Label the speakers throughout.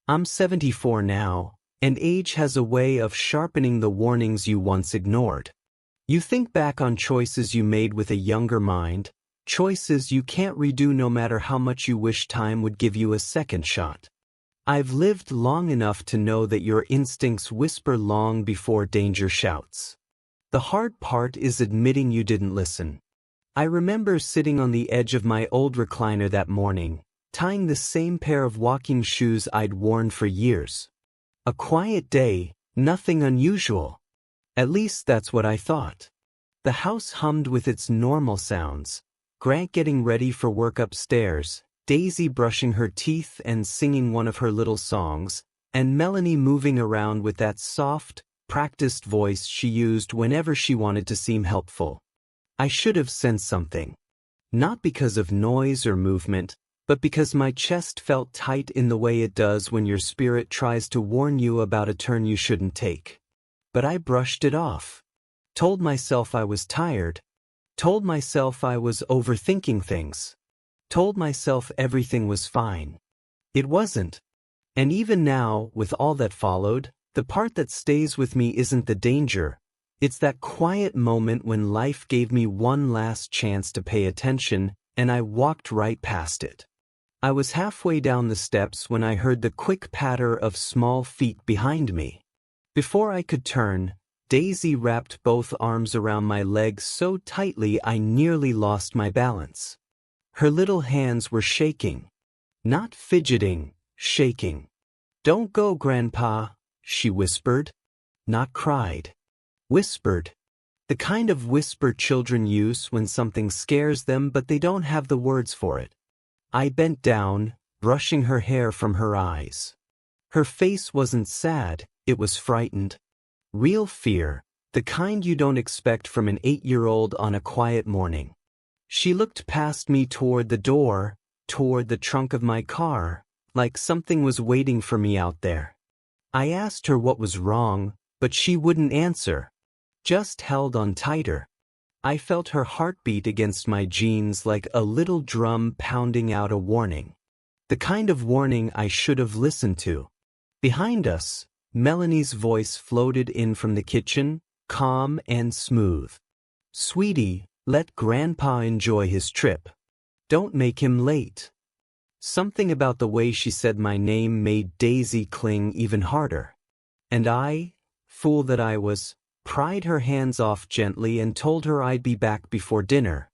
Speaker 1: I'm 74 now, and age has a way of sharpening the warnings you once ignored. You think back on choices you made with a younger mind, choices you can't redo no matter how much you wish time would give you a second shot. I've lived long enough to know that your instincts whisper long before danger shouts. The hard part is admitting you didn't listen. I remember sitting on the edge of my old recliner that morning, tying the same pair of walking shoes I'd worn for years. A quiet day, nothing unusual. At least that's what I thought. The house hummed with its normal sounds, Grant getting ready for work upstairs, Daisy brushing her teeth and singing one of her little songs, and Melanie moving around with that soft, practiced voice she used whenever she wanted to seem helpful. I should have sensed something. Not because of noise or movement, but because my chest felt tight in the way it does when your spirit tries to warn you about a turn you shouldn't take. But I brushed it off. Told myself I was tired. Told myself I was overthinking things. Told myself everything was fine. It wasn't. And even now, with all that followed, the part that stays with me isn't the danger. It's that quiet moment when life gave me one last chance to pay attention, and I walked right past it. I was halfway down the steps when I heard the quick patter of small feet behind me. Before I could turn, Daisy wrapped both arms around my legs so tightly I nearly lost my balance. Her little hands were shaking. Not fidgeting, shaking. "Don't go, Grandpa," she whispered. Not cried. Whispered. The kind of whisper children use when something scares them but they don't have the words for it. I bent down, brushing her hair from her eyes. Her face wasn't sad, it was frightened. Real fear, the kind you don't expect from an 8-year-old on a quiet morning. She looked past me toward the door, toward the trunk of my car, like something was waiting for me out there. I asked her what was wrong, but she wouldn't answer. Just held on tighter. I felt her heartbeat against my jeans like a little drum pounding out a warning. The kind of warning I should have listened to. Behind us, Melanie's voice floated in from the kitchen, calm and smooth. "Sweetie, let Grandpa enjoy his trip. Don't make him late." Something about the way she said my name made Daisy cling even harder. And I, fool that I was, pried her hands off gently and told her I'd be back before dinner.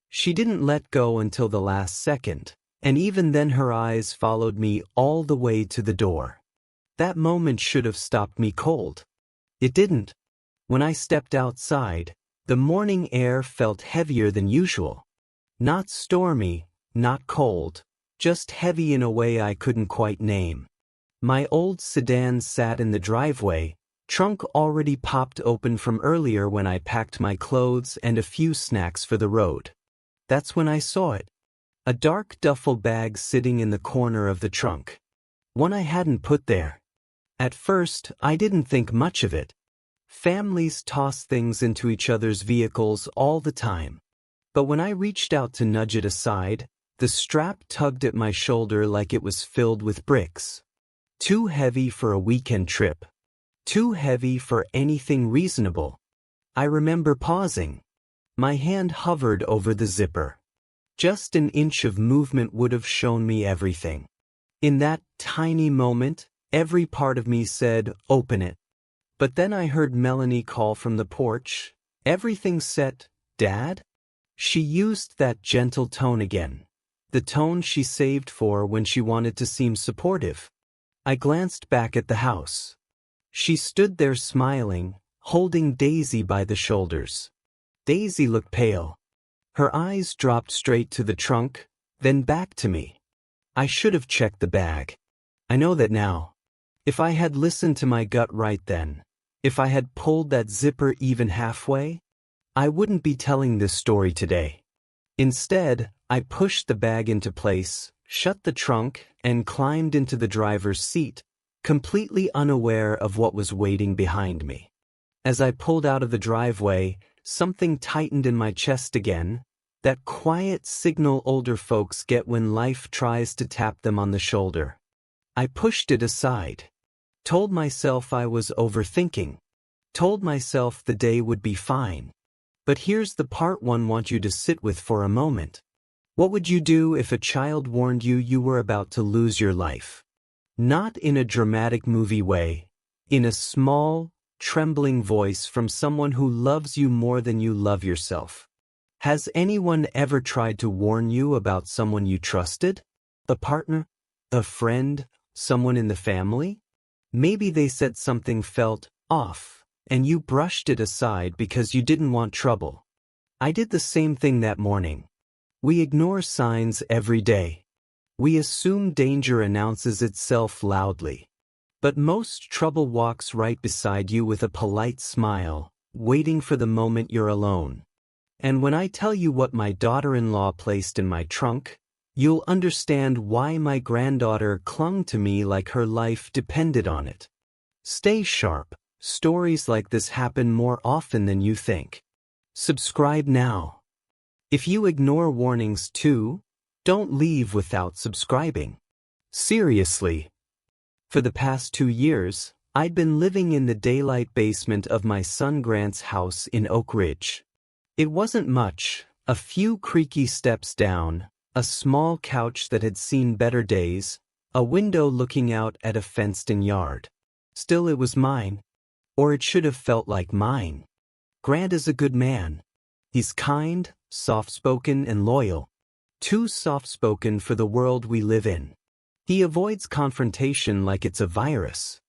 Speaker 1: She didn't let go until the last second, and even then her eyes followed me all the way to the door. That moment should have stopped me cold. It didn't. When I stepped outside, the morning air felt heavier than usual. Not stormy, not cold, just heavy in a way I couldn't quite name. My old sedan sat in the driveway, trunk already popped open from earlier when I packed my clothes and a few snacks for the road. That's when I saw it. A dark duffel bag sitting in the corner of the trunk. One I hadn't put there. At first, I didn't think much of it. Families toss things into each other's vehicles all the time. But when I reached out to nudge it aside, the strap tugged at my shoulder like it was filled with bricks. Too heavy for a weekend trip. Too heavy for anything reasonable. I remember pausing. My hand hovered over the zipper. Just an inch of movement would have shown me everything. In that tiny moment, every part of me said, "Open it." But then I heard Melanie call from the porch, "Everything set, Dad?" She used that gentle tone again. The tone she saved for when she wanted to seem supportive. I glanced back at the house. She stood there smiling, holding Daisy by the shoulders. Daisy looked pale. Her eyes dropped straight to the trunk, then back to me. I should have checked the bag. I know that now. If I had listened to my gut right then, if I had pulled that zipper even halfway, I wouldn't be telling this story today. Instead, I pushed the bag into place, shut the trunk, and climbed into the driver's seat, completely unaware of what was waiting behind me. As I pulled out of the driveway, something tightened in my chest again, that quiet signal older folks get when life tries to tap them on the shoulder. I pushed it aside. Told myself I was overthinking. Told myself the day would be fine. But here's the part one want you to sit with for a moment. What would you do if a child warned you you were about to lose your life? Not in a dramatic movie way, in a small, trembling voice from someone who loves you more than you love yourself. Has anyone ever tried to warn you about someone you trusted? A partner? A friend? Someone in the family? Maybe they said something felt off, and you brushed it aside because you didn't want trouble. I did the same thing that morning. We ignore signs every day. We assume danger announces itself loudly. But most trouble walks right beside you with a polite smile, waiting for the moment you're alone. And when I tell you what my daughter-in-law placed in my trunk, you'll understand why my granddaughter clung to me like her life depended on it. Stay sharp. Stories like this happen more often than you think. Subscribe now. If you ignore warnings too, don't leave without subscribing. Seriously. For the past 2 years, I'd been living in the daylight basement of my son Grant's house in Oak Ridge. It wasn't much, a few creaky steps down, a small couch that had seen better days, a window looking out at a fenced-in yard. Still, it was mine. Or it should have felt like mine. Grant is a good man. He's kind, soft-spoken, and loyal. Too soft-spoken for the world we live in. He avoids confrontation like it's a virus.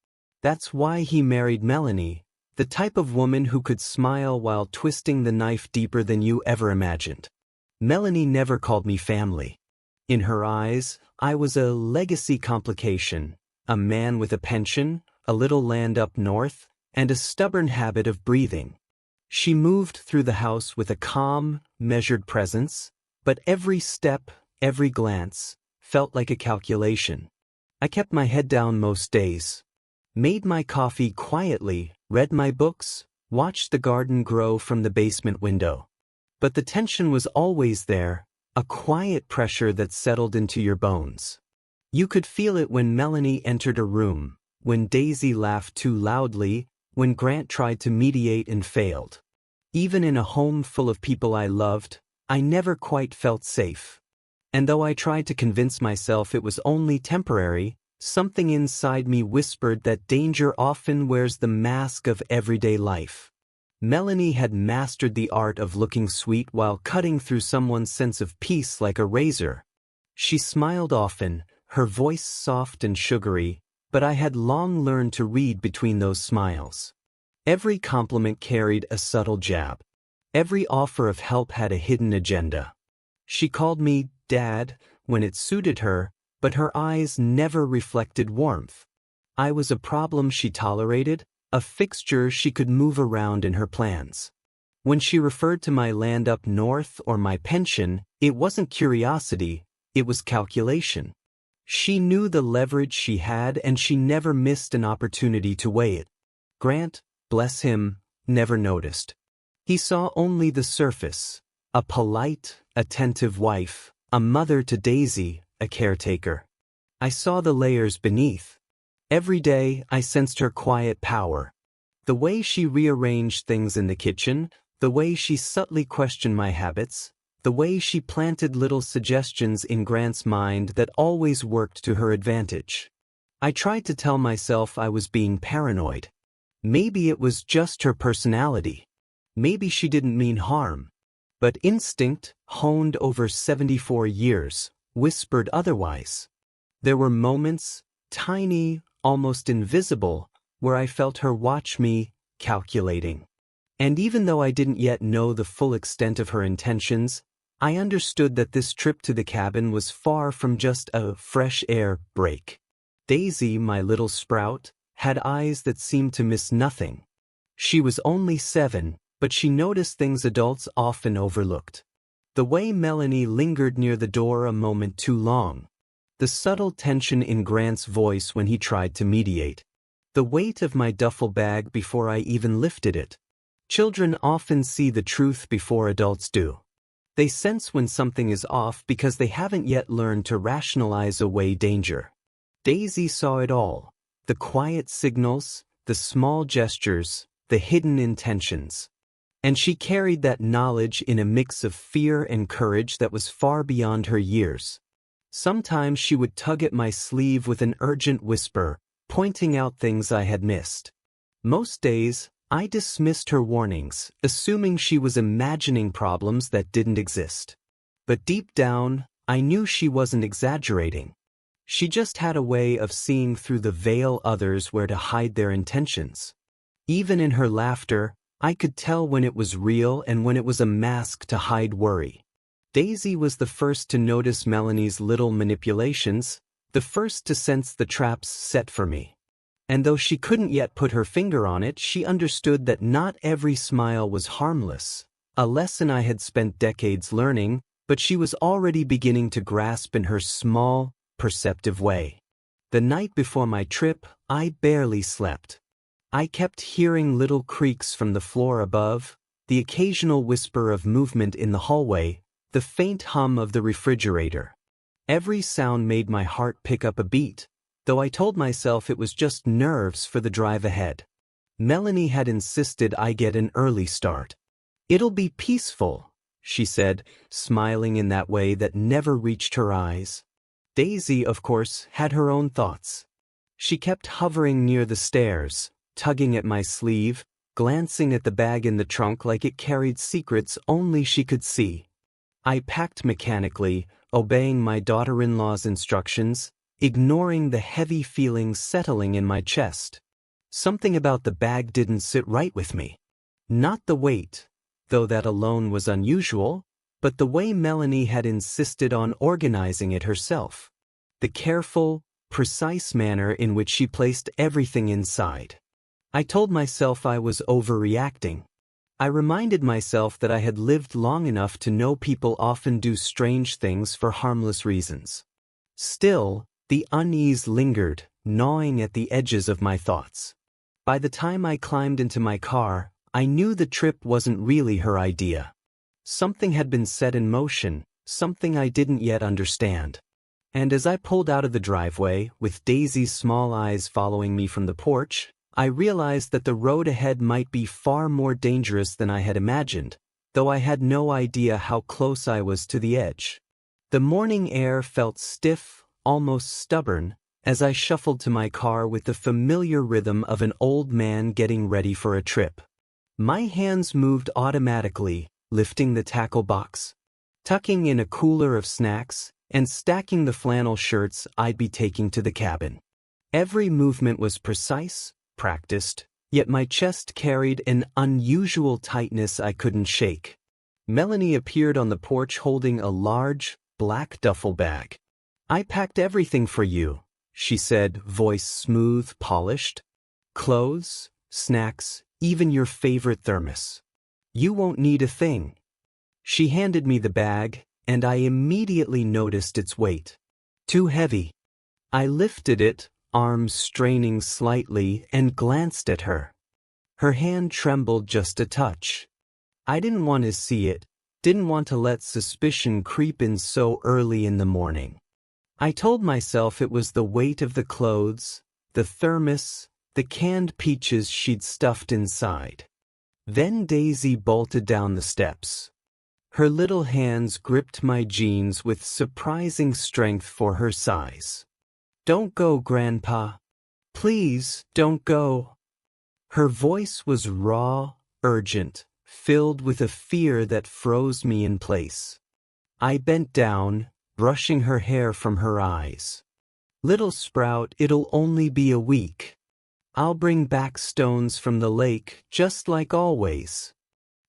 Speaker 1: That's why he married Melanie, the type of woman who could smile while twisting the knife deeper than you ever imagined. Melanie never called me family. In her eyes, I was a legacy complication, a man with a pension, a little land up north, and a stubborn habit of breathing. She moved through the house with a calm, measured presence, but every step, every glance, felt like a calculation. I kept my head down most days. Made my coffee quietly, read my books, watched the garden grow from the basement window. But the tension was always there, a quiet pressure that settled into your bones. You could feel it when Melanie entered a room, when Daisy laughed too loudly, when Grant tried to mediate and failed. Even in a home full of people I loved, I never quite felt safe. And though I tried to convince myself it was only temporary, something inside me whispered that danger often wears the mask of everyday life. Melanie had mastered the art of looking sweet while cutting through someone's sense of peace like a razor. She smiled often, her voice soft and sugary, but I had long learned to read between those smiles. Every compliment carried a subtle jab. Every offer of help had a hidden agenda. She called me Dad when it suited her, but her eyes never reflected warmth. I was a problem she tolerated, a fixture she could move around in her plans. When she referred to my land up north or my pension, it wasn't curiosity, it was calculation. She knew the leverage she had and she never missed an opportunity to weigh it. Grant, bless him, never noticed. He saw only the surface, a polite, attentive wife, a mother to Daisy, a caretaker. I saw the layers beneath. Every day I sensed her quiet power. The way she rearranged things in the kitchen, the way she subtly questioned my habits, the way she planted little suggestions in Grant's mind that always worked to her advantage. I tried to tell myself I was being paranoid. Maybe it was just her personality. Maybe she didn't mean harm. But instinct, honed over 74 years, whispered otherwise. There were moments, tiny, almost invisible, where I felt her watch me, calculating. And even though I didn't yet know the full extent of her intentions, I understood that this trip to the cabin was far from just a fresh air break. Daisy, my little sprout, had eyes that seemed to miss nothing. She was only 7, but she noticed things adults often overlooked. The way Melanie lingered near the door a moment too long. The subtle tension in Grant's voice when he tried to mediate. The weight of my duffel bag before I even lifted it. Children often see the truth before adults do. They sense when something is off because they haven't yet learned to rationalize away danger. Daisy saw it all. The quiet signals, the small gestures, the hidden intentions. And she carried that knowledge in a mix of fear and courage that was far beyond her years. Sometimes she would tug at my sleeve with an urgent whisper, pointing out things I had missed. Most days, I dismissed her warnings, assuming she was imagining problems that didn't exist. But deep down, I knew she wasn't exaggerating. She just had a way of seeing through the veil others wear to hide their intentions. Even in her laughter, I could tell when it was real and when it was a mask to hide worry. Daisy was the first to notice Melanie's little manipulations, the first to sense the traps set for me. And though she couldn't yet put her finger on it, she understood that not every smile was harmless, a lesson I had spent decades learning, but she was already beginning to grasp in her small, perceptive way. The night before my trip, I barely slept. I kept hearing little creaks from the floor above, the occasional whisper of movement in the hallway, the faint hum of the refrigerator. Every sound made my heart pick up a beat, though I told myself it was just nerves for the drive ahead. Melanie had insisted I get an early start. "It'll be peaceful," she said, smiling in that way that never reached her eyes. Daisy, of course, had her own thoughts. She kept hovering near the stairs, tugging at my sleeve, glancing at the bag in the trunk like it carried secrets only she could see. I packed mechanically, obeying my daughter-in-law's instructions, ignoring the heavy feelings settling in my chest. Something about the bag didn't sit right with me. Not the weight, though that alone was unusual, but the way Melanie had insisted on organizing it herself. The careful, precise manner in which she placed everything inside. I told myself I was overreacting. I reminded myself that I had lived long enough to know people often do strange things for harmless reasons. Still, the unease lingered, gnawing at the edges of my thoughts. By the time I climbed into my car, I knew the trip wasn't really her idea. Something had been set in motion, something I didn't yet understand. And as I pulled out of the driveway, with Daisy's small eyes following me from the porch, I realized that the road ahead might be far more dangerous than I had imagined, though I had no idea how close I was to the edge. The morning air felt stiff, almost stubborn, as I shuffled to my car with the familiar rhythm of an old man getting ready for a trip. My hands moved automatically, lifting the tackle box, tucking in a cooler of snacks, and stacking the flannel shirts I'd be taking to the cabin. Every movement was precise, practiced, yet my chest carried an unusual tightness I couldn't shake. Melanie appeared on the porch holding a large, black duffel bag. "I packed everything for you," she said, voice smooth, polished. "Clothes, snacks, even your favorite thermos. You won't need a thing." She handed me the bag, and I immediately noticed its weight. Too heavy. I lifted it, arms straining slightly, and glanced at her. Her hand trembled just a touch. I didn't want to see it, didn't want to let suspicion creep in so early in the morning. I told myself it was the weight of the clothes, the thermos, the canned peaches she'd stuffed inside. Then Daisy bolted down the steps. Her little hands gripped my jeans with surprising strength for her size. "Don't go, Grandpa. Please, don't go." Her voice was raw, urgent, filled with a fear that froze me in place. I bent down, brushing her hair from her eyes. "Little Sprout, it'll only be a week. I'll bring back stones from the lake, just like always."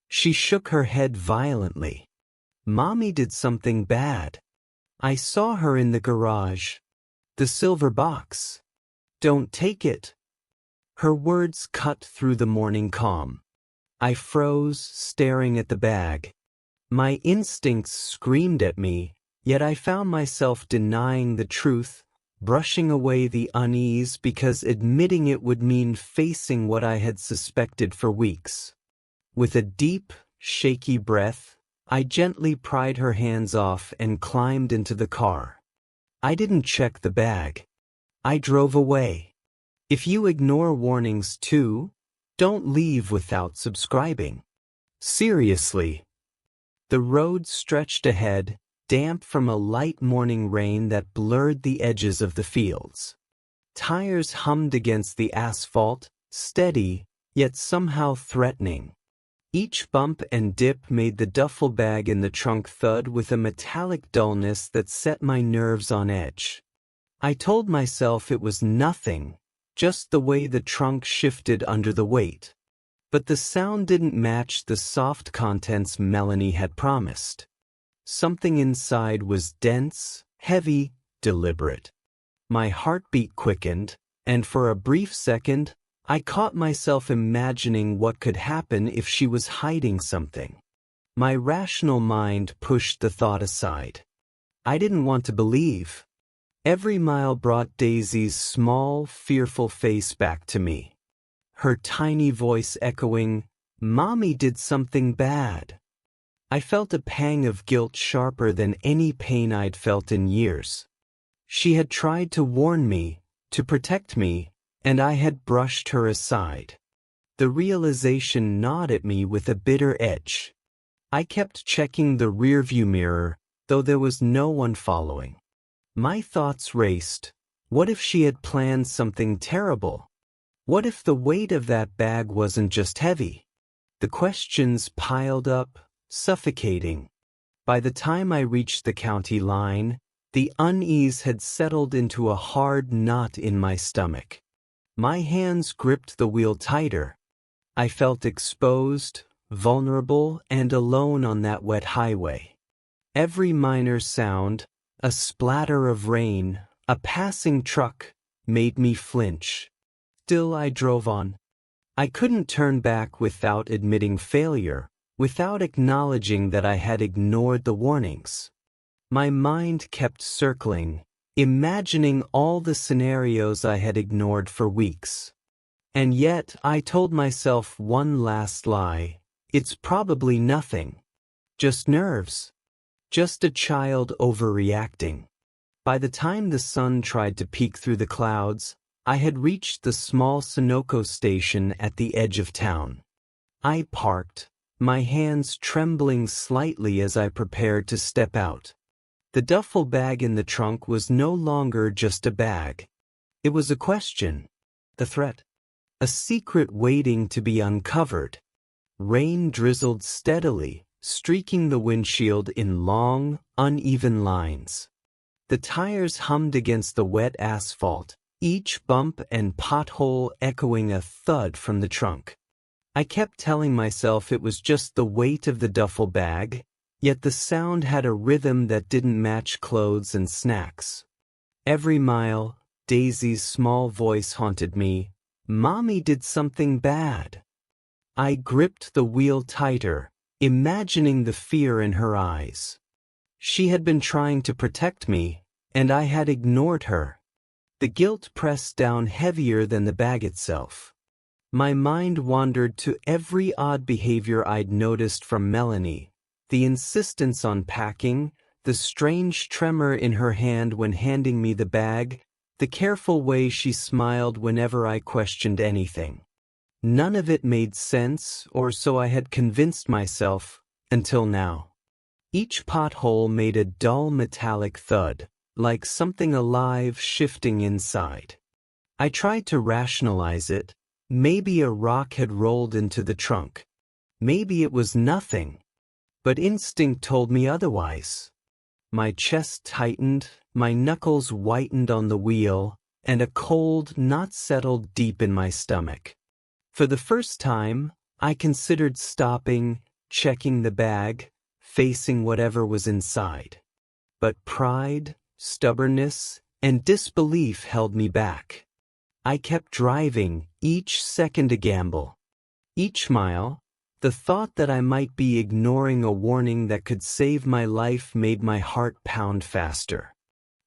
Speaker 1: She shook her head violently. "Mommy did something bad. I saw her in the garage. The silver box. Don't take it." Her words cut through the morning calm. I froze, staring at the bag. My instincts screamed at me, yet I found myself denying the truth, brushing away the unease because admitting it would mean facing what I had suspected for weeks. With a deep, shaky breath, I gently pried her hands off and climbed into the car. I didn't check the bag. I drove away. If you ignore warnings too, don't leave without subscribing. Seriously. The road stretched ahead, damp from a light morning rain that blurred the edges of the fields. Tires hummed against the asphalt, steady, yet somehow threatening. Each bump and dip made the duffel bag in the trunk thud with a metallic dullness that set my nerves on edge. I told myself it was nothing, just the way the trunk shifted under the weight. But the sound didn't match the soft contents Melanie had promised. Something inside was dense, heavy, deliberate. My heartbeat quickened, and for a brief second, I caught myself imagining what could happen if she was hiding something. My rational mind pushed the thought aside. I didn't want to believe. Every mile brought Daisy's small, fearful face back to me. Her tiny voice echoing, "Mommy did something bad." I felt a pang of guilt sharper than any pain I'd felt in years. She had tried to warn me, to protect me, and I had brushed her aside. The realization gnawed at me with a bitter edge. I kept checking the rearview mirror, though there was no one following. My thoughts raced. What if she had planned something terrible? What if the weight of that bag wasn't just heavy? The questions piled up, suffocating. By the time I reached the county line, the unease had settled into a hard knot in my stomach. My hands gripped the wheel tighter. I felt exposed, vulnerable, and alone on that wet highway. Every minor sound, a splatter of rain, a passing truck, made me flinch. Still I drove on. I couldn't turn back without admitting failure, without acknowledging that I had ignored the warnings. My mind kept circling, imagining all the scenarios I had ignored for weeks. And yet I told myself one last lie. It's probably nothing. Just nerves. Just a child overreacting. By the time the sun tried to peek through the clouds, I had reached the small Sunoco station at the edge of town. I parked, my hands trembling slightly as I prepared to step out. The duffel bag in the trunk was no longer just a bag. It was a question, a threat, a secret waiting to be uncovered. Rain drizzled steadily, streaking the windshield in long, uneven lines. The tires hummed against the wet asphalt, each bump and pothole echoing a thud from the trunk. I kept telling myself it was just the weight of the duffel bag, yet the sound had a rhythm that didn't match clothes and snacks. Every mile, Daisy's small voice haunted me. "Mommy did something bad." I gripped the wheel tighter, imagining the fear in her eyes. She had been trying to protect me, and I had ignored her. The guilt pressed down heavier than the bag itself. My mind wandered to every odd behavior I'd noticed from Melanie. The insistence on packing, the strange tremor in her hand when handing me the bag, the careful way she smiled whenever I questioned anything. None of it made sense, or so I had convinced myself, until now. Each pothole made a dull metallic thud, like something alive shifting inside. I tried to rationalize it. Maybe a rock had rolled into the trunk. Maybe it was nothing. But instinct told me otherwise. My chest tightened, my knuckles whitened on the wheel, and a cold knot settled deep in my stomach. For the first time, I considered stopping, checking the bag, facing whatever was inside. But pride, stubbornness, and disbelief held me back. I kept driving, each second a gamble. Each mile, the thought that I might be ignoring a warning that could save my life made my heart pound faster.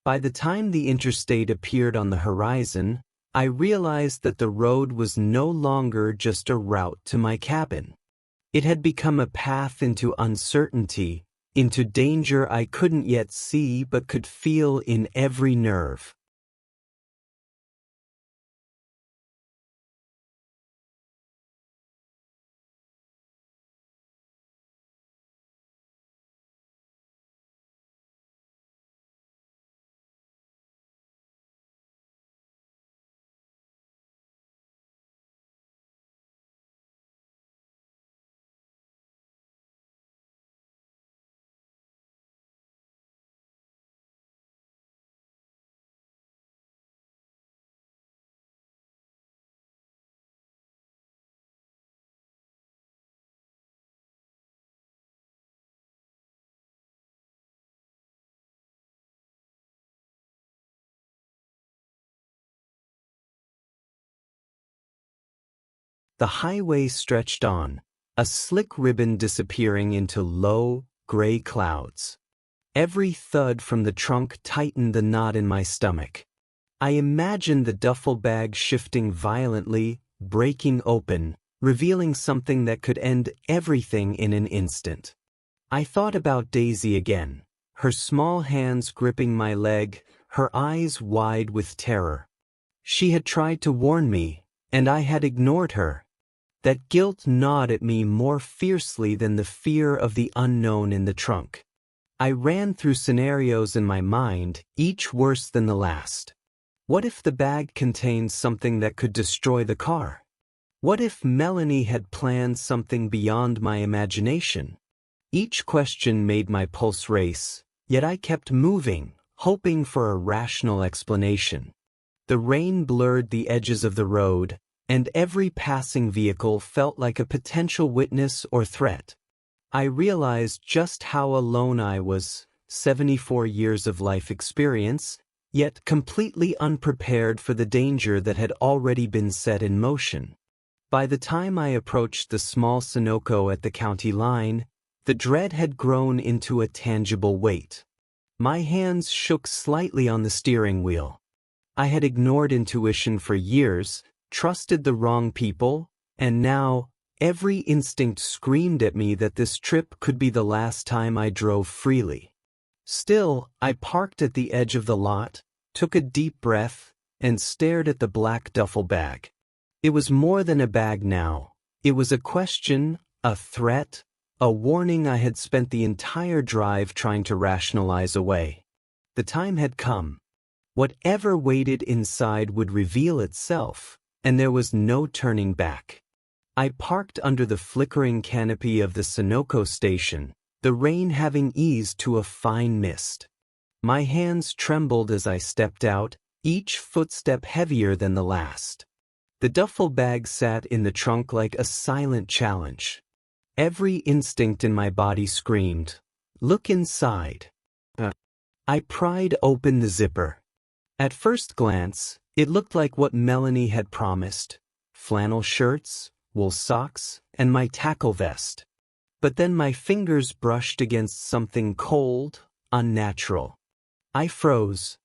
Speaker 1: By the time the interstate appeared on the horizon, I realized that the road was no longer just a route to my cabin. It had become a path into uncertainty, into danger I couldn't yet see but could feel in every nerve. The highway stretched on, a slick ribbon disappearing into low, gray clouds. Every thud from the trunk tightened the knot in my stomach. I imagined the duffel bag shifting violently, breaking open, revealing something that could end everything in an instant. I thought about Daisy again, her small hands gripping my leg, her eyes wide with terror. She had tried to warn me, and I had ignored her. That guilt gnawed at me more fiercely than the fear of the unknown in the trunk. I ran through scenarios in my mind, each worse than the last. What if the bag contained something that could destroy the car? What if Melanie had planned something beyond my imagination? Each question made my pulse race, yet I kept moving, hoping for a rational explanation. The rain blurred the edges of the road, and every passing vehicle felt like a potential witness or threat. I realized just how alone I was, 74 years of life experience, yet completely unprepared for the danger that had already been set in motion. By the time I approached the small Sunoco at the county line, the dread had grown into a tangible weight. My hands shook slightly on the steering wheel. I had ignored intuition for years, trusted the wrong people, and now, every instinct screamed at me that this trip could be the last time I drove freely. Still, I parked at the edge of the lot, took a deep breath, and stared at the black duffel bag. It was more than a bag now. It was a question, a threat, a warning I had spent the entire drive trying to rationalize away. The time had come. Whatever waited inside would reveal itself, and there was no turning back. I parked under the flickering canopy of the Sunoco station, the rain having eased to a fine mist. My hands trembled as I stepped out, each footstep heavier than the last. The duffel bag sat in the trunk like a silent challenge. Every instinct in my body screamed, "Look inside." I pried open the zipper. At first glance, it looked like what Melanie had promised: flannel shirts, wool socks, and my tackle vest. But then my fingers brushed against something cold, unnatural. I froze.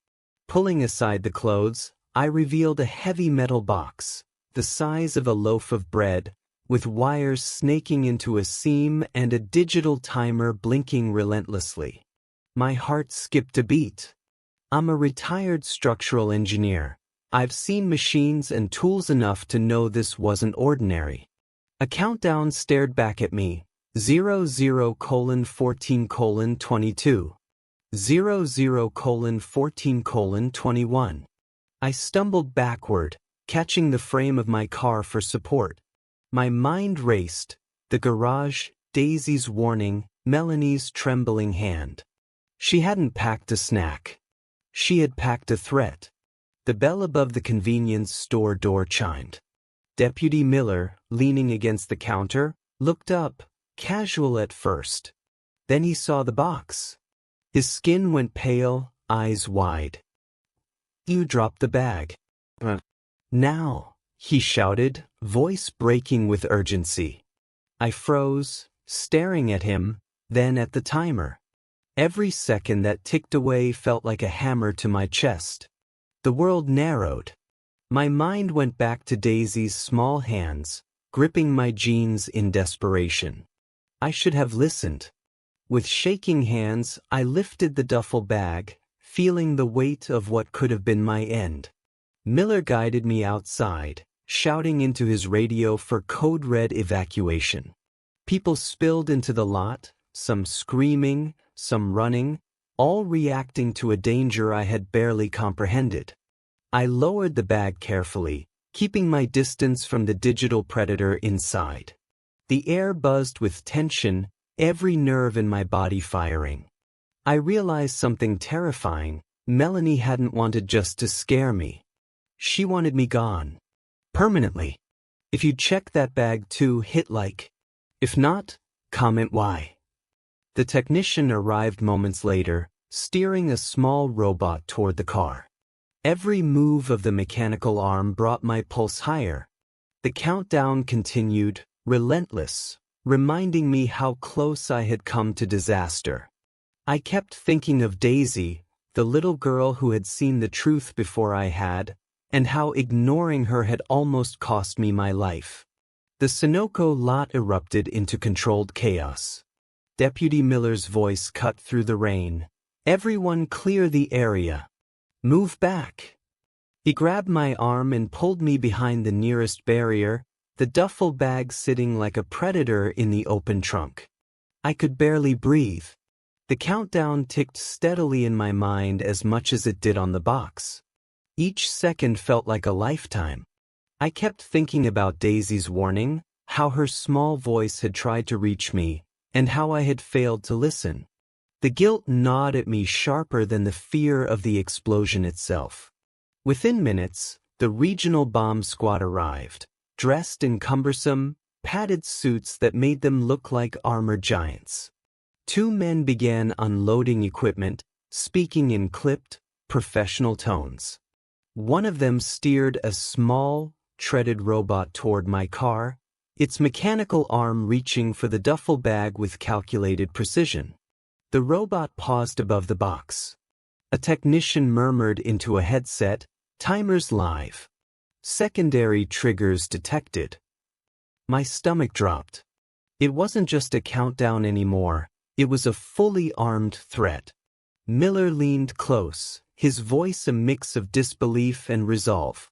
Speaker 1: Pulling aside the clothes, I revealed a heavy metal box, the size of a loaf of bread, with wires snaking into a seam and a digital timer blinking relentlessly. My heart skipped a beat. I'm a retired structural engineer. I've seen machines and tools enough to know this wasn't ordinary. A countdown stared back at me, 00:14:22. 00:14:21. I stumbled backward, catching the frame of my car for support. My mind raced, the garage, Daisy's warning, Melanie's trembling hand. She hadn't packed a snack. She had packed a threat. The bell above the convenience store door chimed. Deputy Miller, leaning against the counter, looked up, casual at first. Then he saw the box. His skin went pale, eyes wide. "You dropped the bag." "Now," he shouted, voice breaking with urgency. I froze, staring at him, then at the timer. Every second that ticked away felt like a hammer to my chest. The world narrowed. My mind went back to Daisy's small hands, gripping my jeans in desperation. I should have listened. With shaking hands, I lifted the duffel bag, feeling the weight of what could have been my end. Miller guided me outside, shouting into his radio for code red evacuation. People spilled into the lot, some screaming, some running, all reacting to a danger I had barely comprehended. I lowered the bag carefully, keeping my distance from the digital predator inside. The air buzzed with tension, every nerve in my body firing. I realized something terrifying. Melanie hadn't wanted just to scare me. She wanted me gone. Permanently. If you check that bag too, hit like. If not, comment why. The technician arrived moments later, steering a small robot toward the car. Every move of the mechanical arm brought my pulse higher. The countdown continued, relentless, reminding me how close I had come to disaster. I kept thinking of Daisy, the little girl who had seen the truth before I had, and how ignoring her had almost cost me my life. The Sunoco lot erupted into controlled chaos. Deputy Miller's voice cut through the rain. "Everyone clear the area. Move back." He grabbed my arm and pulled me behind the nearest barrier, the duffel bag sitting like a predator in the open trunk. I could barely breathe. The countdown ticked steadily in my mind as much as it did on the box. Each second felt like a lifetime. I kept thinking about Daisy's warning, how her small voice had tried to reach me, and how I had failed to listen. The guilt gnawed at me sharper than the fear of the explosion itself. Within minutes, the regional bomb squad arrived, dressed in cumbersome, padded suits that made them look like armored giants. 2 men began unloading equipment, speaking in clipped, professional tones. One of them steered a small, treaded robot toward my car, its mechanical arm reaching for the duffel bag with calculated precision. The robot paused above the box. A technician murmured into a headset, "Timers live. Secondary triggers detected." My stomach dropped. It wasn't just a countdown anymore, it was a fully armed threat. Miller leaned close, his voice a mix of disbelief and resolve.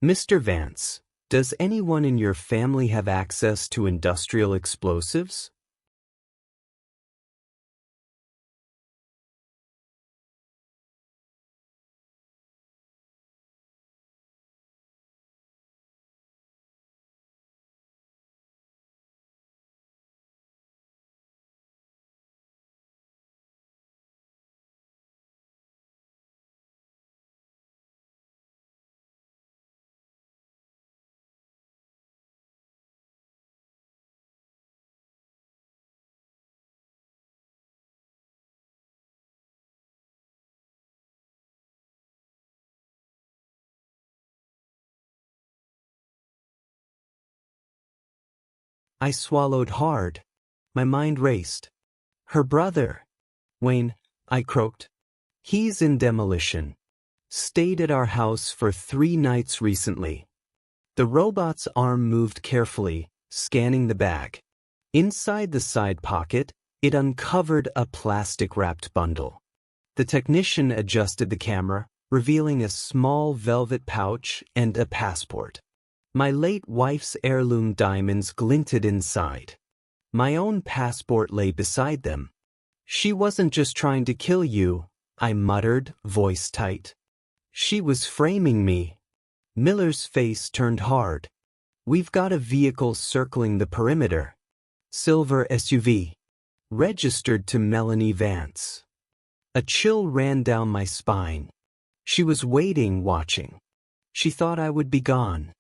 Speaker 1: "Mr. Vance, does anyone in your family have access to industrial explosives?" I swallowed hard. My mind raced. "Her brother. Wayne," I croaked. "He's in demolition. Stayed at our house for 3 nights recently." The robot's arm moved carefully, scanning the bag. Inside the side pocket, it uncovered a plastic-wrapped bundle. The technician adjusted the camera, revealing a small velvet pouch and a passport. My late wife's heirloom diamonds glinted inside. My own passport lay beside them. "She wasn't just trying to kill you," I muttered, voice tight. "She was framing me." Miller's face turned hard. "We've got a vehicle circling the perimeter. Silver SUV. Registered to Melanie Vance." A chill ran down my spine. She was waiting, watching. She thought I would be gone.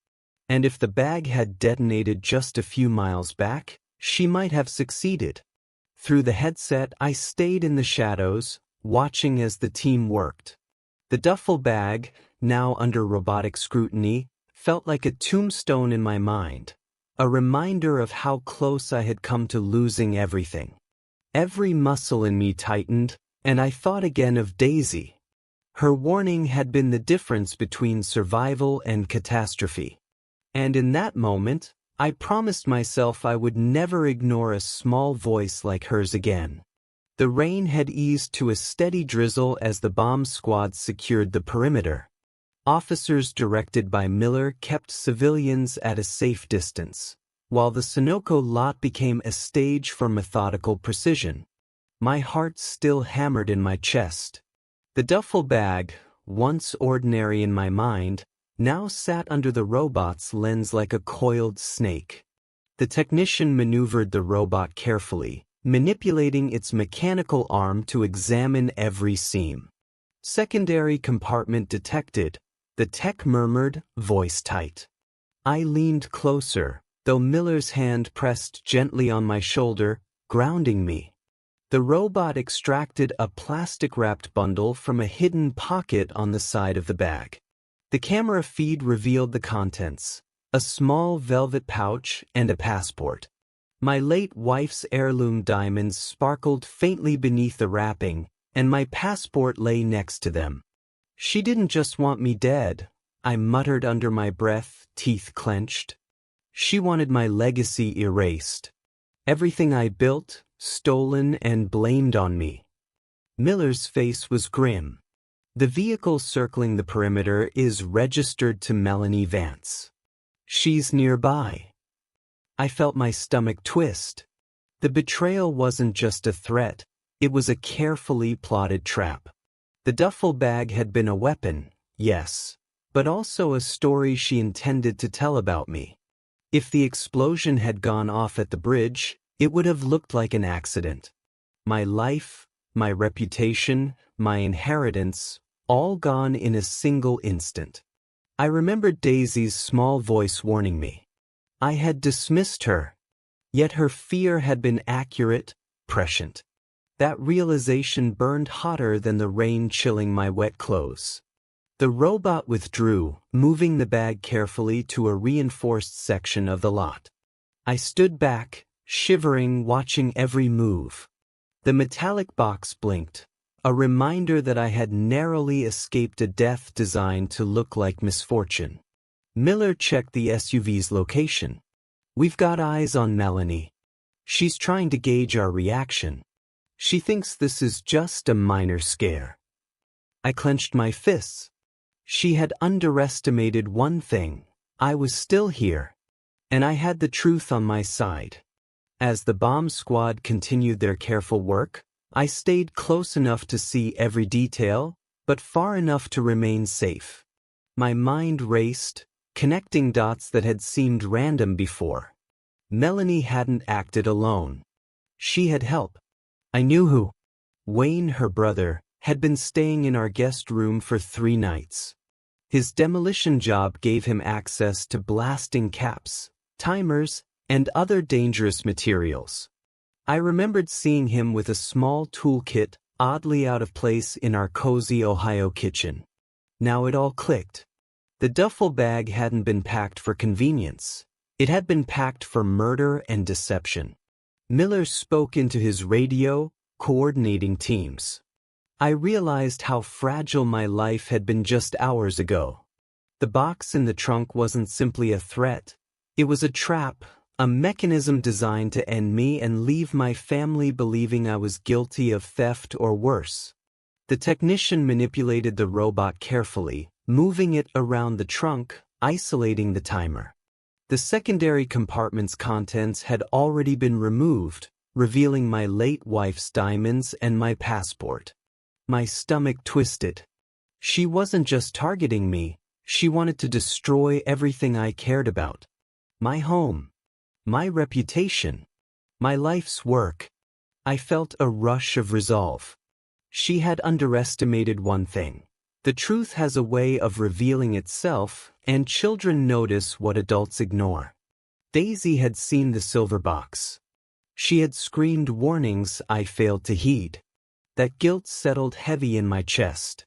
Speaker 1: And if the bag had detonated just a few miles back, she might have succeeded. Through the headset, I stayed in the shadows, watching as the team worked. The duffel bag, now under robotic scrutiny, felt like a tombstone in my mind, a reminder of how close I had come to losing everything. Every muscle in me tightened, and I thought again of Daisy. Her warning had been the difference between survival and catastrophe. And in that moment, I promised myself I would never ignore a small voice like hers again. The rain had eased to a steady drizzle as the bomb squad secured the perimeter. Officers directed by Miller kept civilians at a safe distance, while the Sunoco lot became a stage for methodical precision. My heart still hammered in my chest. The duffel bag, once ordinary in my mind, now sat under the robot's lens like a coiled snake. The technician maneuvered the robot carefully, manipulating its mechanical arm to examine every seam. "Secondary compartment detected," the tech murmured, voice tight. I leaned closer, though Miller's hand pressed gently on my shoulder, grounding me. The robot extracted a plastic-wrapped bundle from a hidden pocket on the side of the bag. The camera feed revealed the contents: a small velvet pouch, and a passport. My late wife's heirloom diamonds sparkled faintly beneath the wrapping, and my passport lay next to them. She didn't just want me dead, I muttered under my breath, teeth clenched. She wanted my legacy erased. Everything I built, stolen, and blamed on me. Miller's face was grim. The vehicle circling the perimeter is registered to Melanie Vance. She's nearby. I felt my stomach twist. The betrayal wasn't just a threat, it was a carefully plotted trap. The duffel bag had been a weapon, yes, but also a story she intended to tell about me. If the explosion had gone off at the bridge, it would have looked like an accident. My life, my reputation, my inheritance, all gone in a single instant. I remembered Daisy's small voice warning me. I had dismissed her, yet her fear had been accurate, prescient. That realization burned hotter than the rain chilling my wet clothes. The robot withdrew, moving the bag carefully to a reinforced section of the lot. I stood back, shivering, watching every move. The metallic box blinked, a reminder that I had narrowly escaped a death designed to look like misfortune. Miller checked the SUV's location. We've got eyes on Melanie. She's trying to gauge our reaction. She thinks this is just a minor scare. I clenched my fists. She had underestimated one thing. I was still here, and I had the truth on my side. As the bomb squad continued their careful work, I stayed close enough to see every detail, but far enough to remain safe. My mind raced, connecting dots that had seemed random before. Melanie hadn't acted alone. She had help. I knew who. Wayne, her brother, had been staying in our guest room for 3 nights. His demolition job gave him access to blasting caps, timers, and other dangerous materials. I remembered seeing him with a small toolkit, oddly out of place in our cozy Ohio kitchen. Now it all clicked. The duffel bag hadn't been packed for convenience. It had been packed for murder and deception. Miller spoke into his radio, coordinating teams. I realized how fragile my life had been just hours ago. The box in the trunk wasn't simply a threat. It was a trap, a mechanism designed to end me and leave my family believing I was guilty of theft or worse. The technician manipulated the robot carefully, moving it around the trunk, isolating the timer. The secondary compartment's contents had already been removed, revealing my late wife's diamonds and my passport. My stomach twisted. She wasn't just targeting me, she wanted to destroy everything I cared about. My home, my reputation, my life's work. I felt a rush of resolve. She had underestimated one thing. The truth has a way of revealing itself, and children notice what adults ignore. Daisy had seen the silver box. She had screamed warnings I failed to heed. That guilt settled heavy in my chest.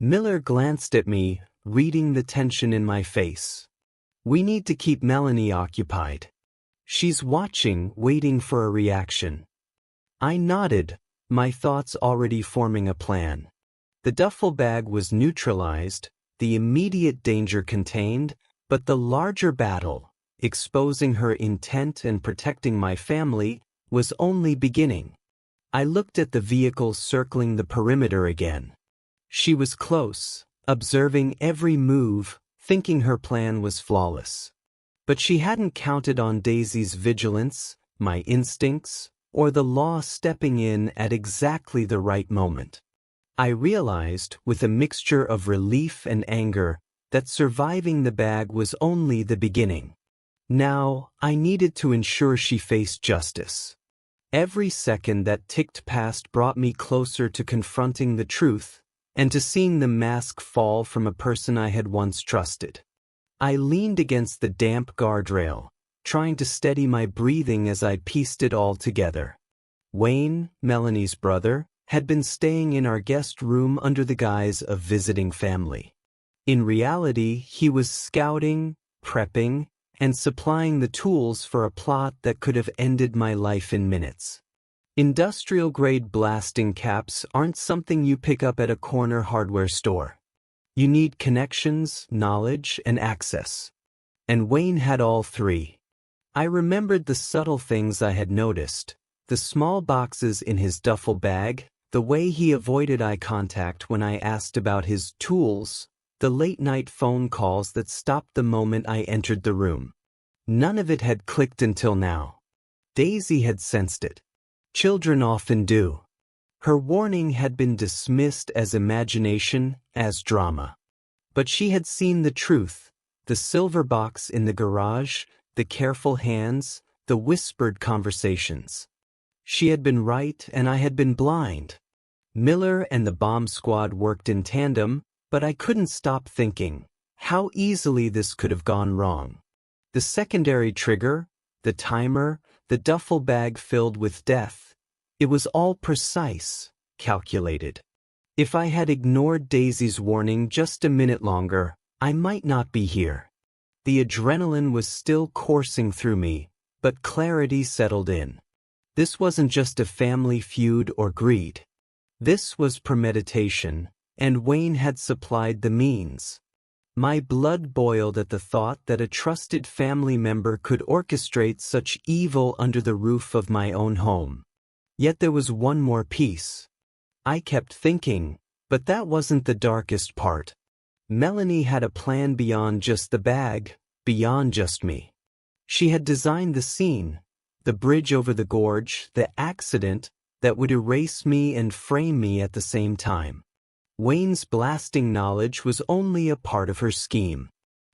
Speaker 1: Miller glanced at me, reading the tension in my face. We need to keep Melanie occupied. She's watching, waiting for a reaction. I nodded, my thoughts already forming a plan. The duffel bag was neutralized, the immediate danger contained, but the larger battle, exposing her intent and protecting my family, was only beginning. I looked at the vehicle circling the perimeter again. She was close, observing every move, thinking her plan was flawless. But she hadn't counted on Daisy's vigilance, my instincts, or the law stepping in at exactly the right moment. I realized, with a mixture of relief and anger, that surviving the bag was only the beginning. Now, I needed to ensure she faced justice. Every second that ticked past brought me closer to confronting the truth, and to seeing the mask fall from a person I had once trusted. I leaned against the damp guardrail, trying to steady my breathing as I pieced it all together. Wayne, Melanie's brother, had been staying in our guest room under the guise of visiting family. In reality, he was scouting, prepping, and supplying the tools for a plot that could have ended my life in minutes. Industrial-grade blasting caps aren't something you pick up at a corner hardware store. You need connections, knowledge, and access. And Wayne had all three. I remembered the subtle things I had noticed, the small boxes in his duffel bag, the way he avoided eye contact when I asked about his tools, the late-night phone calls that stopped the moment I entered the room. None of it had clicked until now. Daisy had sensed it. Children often do. Her warning had been dismissed as imagination, as drama. But she had seen the truth, the silver box in the garage, the careful hands, the whispered conversations. She had been right and I had been blind. Miller and the bomb squad worked in tandem, but I couldn't stop thinking, how easily this could have gone wrong. The secondary trigger, the timer, the duffel bag filled with death. It was all precise, calculated. If I had ignored Daisy's warning just a minute longer, I might not be here. The adrenaline was still coursing through me, but clarity settled in. This wasn't just a family feud or greed. This was premeditation, and Wayne had supplied the means. My blood boiled at the thought that a trusted family member could orchestrate such evil under the roof of my own home. Yet there was one more piece. I kept thinking, but that wasn't the darkest part. Melanie had a plan beyond just the bag, beyond just me. She had designed the scene, the bridge over the gorge, the accident that would erase me and frame me at the same time. Wayne's blasting knowledge was only a part of her scheme.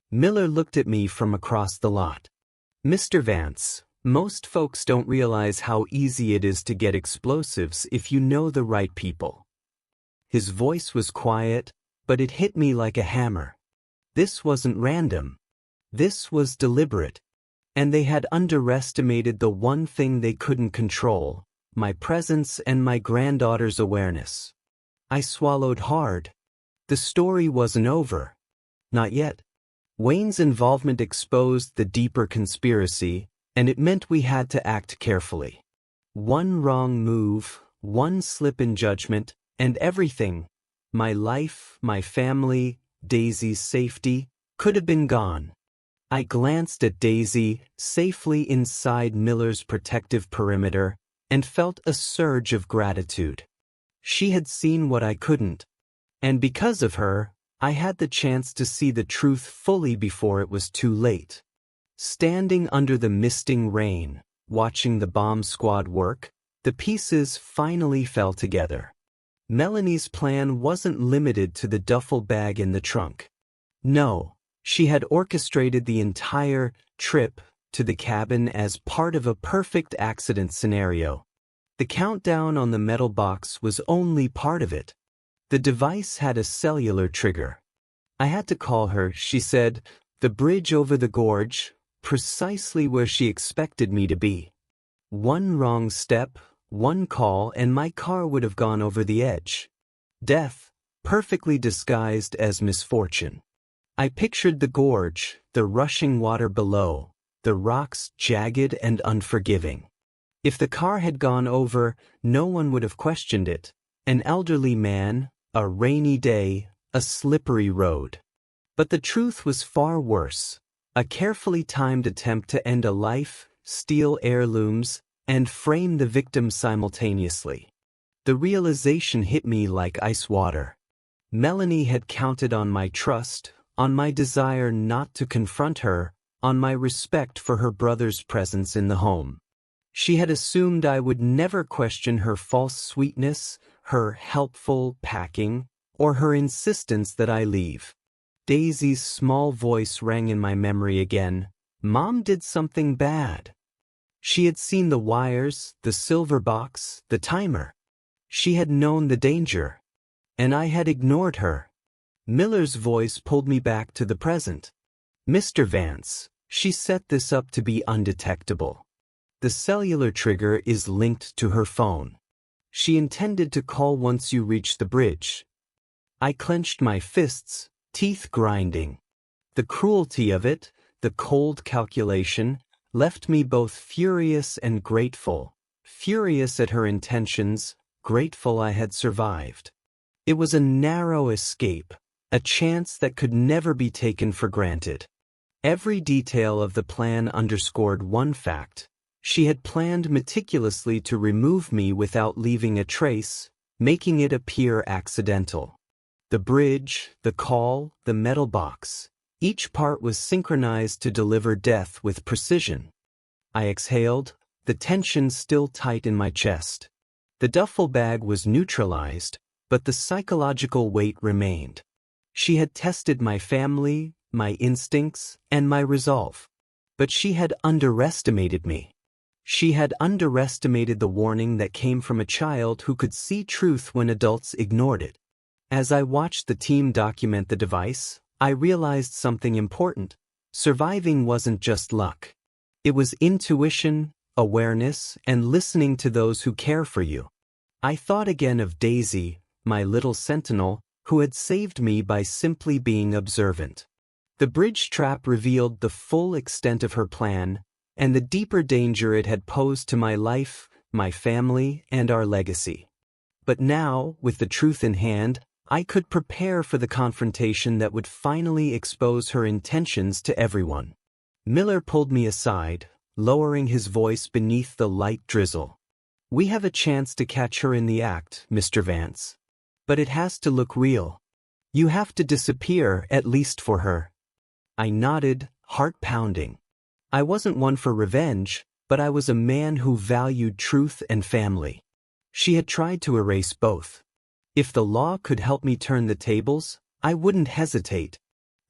Speaker 1: Miller looked at me from across the lot. Mr. Vance, most folks don't realize how easy it is to get explosives if you know the right people. His voice was quiet, but it hit me like a hammer. This wasn't random. This was deliberate. And they had underestimated the one thing they couldn't control, my presence and my granddaughter's awareness. I swallowed hard. The story wasn't over. Not yet. Wayne's involvement exposed the deeper conspiracy, and it meant we had to act carefully. One wrong move, one slip in judgment, and everything, my life, my family, Daisy's safety, could have been gone. I glanced at Daisy, safely inside Miller's protective perimeter, and felt a surge of gratitude. She had seen what I couldn't, and because of her, I had the chance to see the truth fully before it was too late. Standing under the misting rain, watching the bomb squad work, the pieces finally fell together. Melanie's plan wasn't limited to the duffel bag in the trunk. No, she had orchestrated the entire trip to the cabin as part of a perfect accident scenario. The countdown on the metal box was only part of it. The device had a cellular trigger. I had to call her, she said, the bridge over the gorge, precisely where she expected me to be. One wrong step, one call, and my car would have gone over the edge. Death, perfectly disguised as misfortune. I pictured the gorge, the rushing water below, the rocks jagged and unforgiving. If the car had gone over, no one would have questioned it. An elderly man, a rainy day, a slippery road. But the truth was far worse. A carefully timed attempt to end a life, steal heirlooms, and frame the victim simultaneously. The realization hit me like ice water. Melanie had counted on my trust, on my desire not to confront her, on my respect for her brother's presence in the home. She had assumed I would never question her false sweetness, her helpful packing, or her insistence that I leave. Daisy's small voice rang in my memory again. Mom did something bad. She had seen the wires, the silver box, the timer. She had known the danger. And I had ignored her. Miller's voice pulled me back to the present. Mr. Vance, she set this up to be undetectable. The cellular trigger is linked to her phone. She intended to call once you reach the bridge. I clenched my fists, teeth grinding. The cruelty of it, the cold calculation, left me both furious and grateful. Furious at her intentions, grateful I had survived. It was a narrow escape, a chance that could never be taken for granted. Every detail of the plan underscored one fact. She had planned meticulously to remove me without leaving a trace, making it appear accidental. The bridge, the call, the metal box. Each part was synchronized to deliver death with precision. I exhaled, the tension still tight in my chest. The duffel bag was neutralized, but the psychological weight remained. She had tested my family, my instincts, and my resolve. But she had underestimated me. She had underestimated the warning that came from a child who could see truth when adults ignored it. As I watched the team document the device, I realized something important. Surviving wasn't just luck. It was intuition, awareness, and listening to those who care for you. I thought again of Daisy, my little sentinel, who had saved me by simply being observant. The bridge trap revealed the full extent of her plan, and the deeper danger it had posed to my life, my family, and our legacy. But now, with the truth in hand, I could prepare for the confrontation that would finally expose her intentions to everyone. Miller pulled me aside, lowering his voice beneath the light drizzle. We have a chance to catch her in the act, Mr. Vance. But it has to look real. You have to disappear, at least for her. I nodded, heart pounding. I wasn't one for revenge, but I was a man who valued truth and family. She had tried to erase both. If the law could help me turn the tables, I wouldn't hesitate.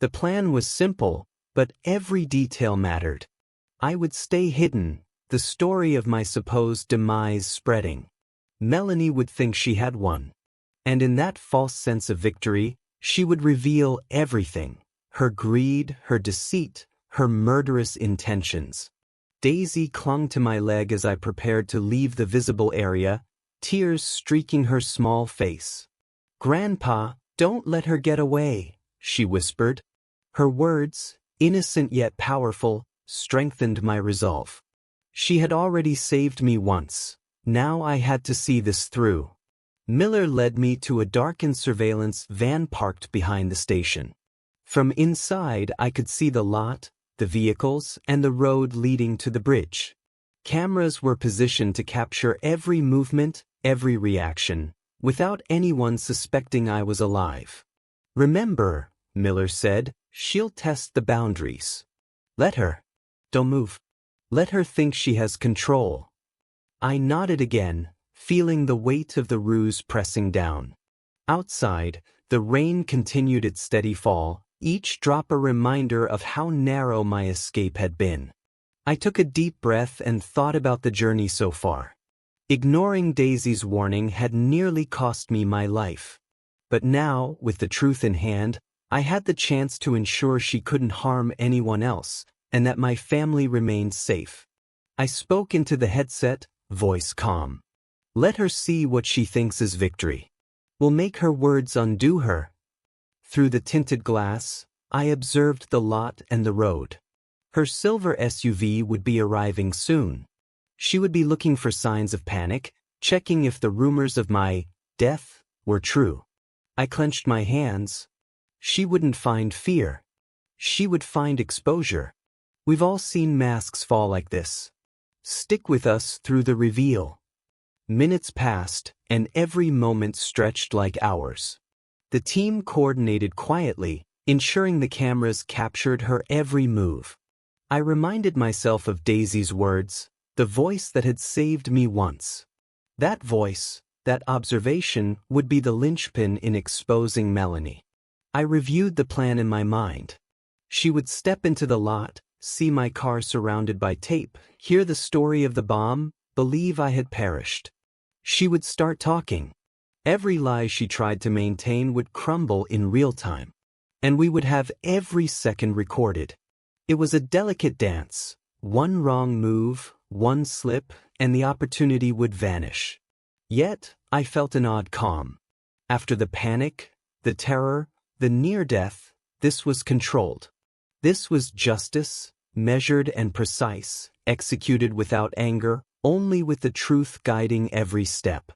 Speaker 1: The plan was simple, but every detail mattered. I would stay hidden, the story of my supposed demise spreading. Melanie would think she had won. And in that false sense of victory, she would reveal everything. Her greed, her deceit, her murderous intentions. Daisy clung to my leg as I prepared to leave the visible area, tears streaking her small face. Grandpa, don't let her get away, she whispered. Her words, innocent yet powerful, strengthened my resolve. She had already saved me once. Now I had to see this through. Miller led me to a darkened surveillance van parked behind the station. From inside I could see the lot, the vehicles, and the road leading to the bridge. Cameras were positioned to capture every movement, every reaction, without anyone suspecting I was alive. Remember, Miller said, she'll test the boundaries. Let her. Don't move. Let her think she has control. I nodded again, feeling the weight of the ruse pressing down. Outside, the rain continued its steady fall, each drop a reminder of how narrow my escape had been. I took a deep breath and thought about the journey so far. Ignoring Daisy's warning had nearly cost me my life. But now, with the truth in hand, I had the chance to ensure she couldn't harm anyone else, and that my family remained safe. I spoke into the headset, voice calm. Let her see what she thinks is victory. will make her words undo her. Through the tinted glass, I observed the lot and the road. Her silver SUV would be arriving soon. She would be looking for signs of panic, checking if the rumors of my death were true. I clenched my hands. She wouldn't find fear. She would find exposure. We've all seen masks fall like this. Stick with us through the reveal. Minutes passed, and every moment stretched like hours. The team coordinated quietly, ensuring the cameras captured her every move. I reminded myself of Daisy's words, the voice that had saved me once. That voice, that observation, would be the linchpin in exposing Melanie. I reviewed the plan in my mind. She would step into the lot, see my car surrounded by tape, hear the story of the bomb, believe I had perished. She would start talking. Every lie she tried to maintain would crumble in real time. And we would have every second recorded. It was a delicate dance. One wrong move, one slip, and the opportunity would vanish. Yet, I felt an odd calm. After the panic, the terror, the near death, this was controlled. This was justice, measured and precise, executed without anger, only with the truth guiding every step.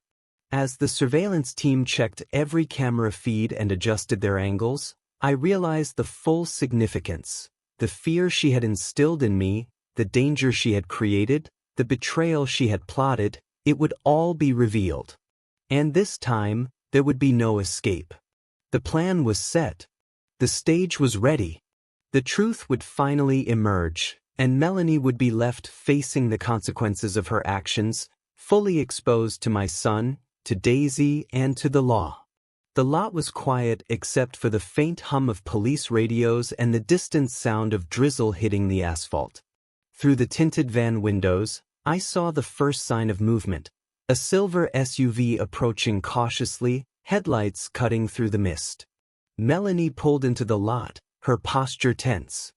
Speaker 1: As the surveillance team checked every camera feed and adjusted their angles, I realized the full significance. The fear she had instilled in me, the danger she had created, the betrayal she had plotted, it would all be revealed. And this time, there would be no escape. The plan was set. The stage was ready. The truth would finally emerge, and Melanie would be left facing the consequences of her actions, fully exposed to my son, to Daisy, and to the law. The lot was quiet except for the faint hum of police radios and the distant sound of drizzle hitting the asphalt. Through the tinted van windows, I saw the first sign of movement, a silver SUV approaching cautiously, headlights cutting through the mist. Melanie pulled into the lot, her posture tense.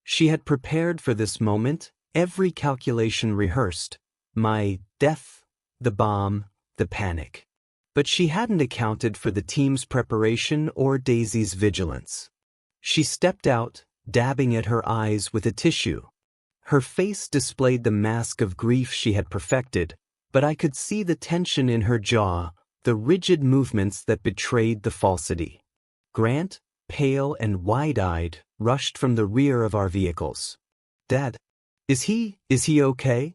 Speaker 1: She had prepared for this moment, every calculation rehearsed. My death, the bomb, the panic. But she hadn't accounted for the team's preparation or Daisy's vigilance. She stepped out, dabbing at her eyes with a tissue. Her face displayed the mask of grief she had perfected, but I could see the tension in her jaw, the rigid movements that betrayed the falsity. Grant, pale and wide-eyed, rushed from the rear of our vehicles. "Dad, is he okay?"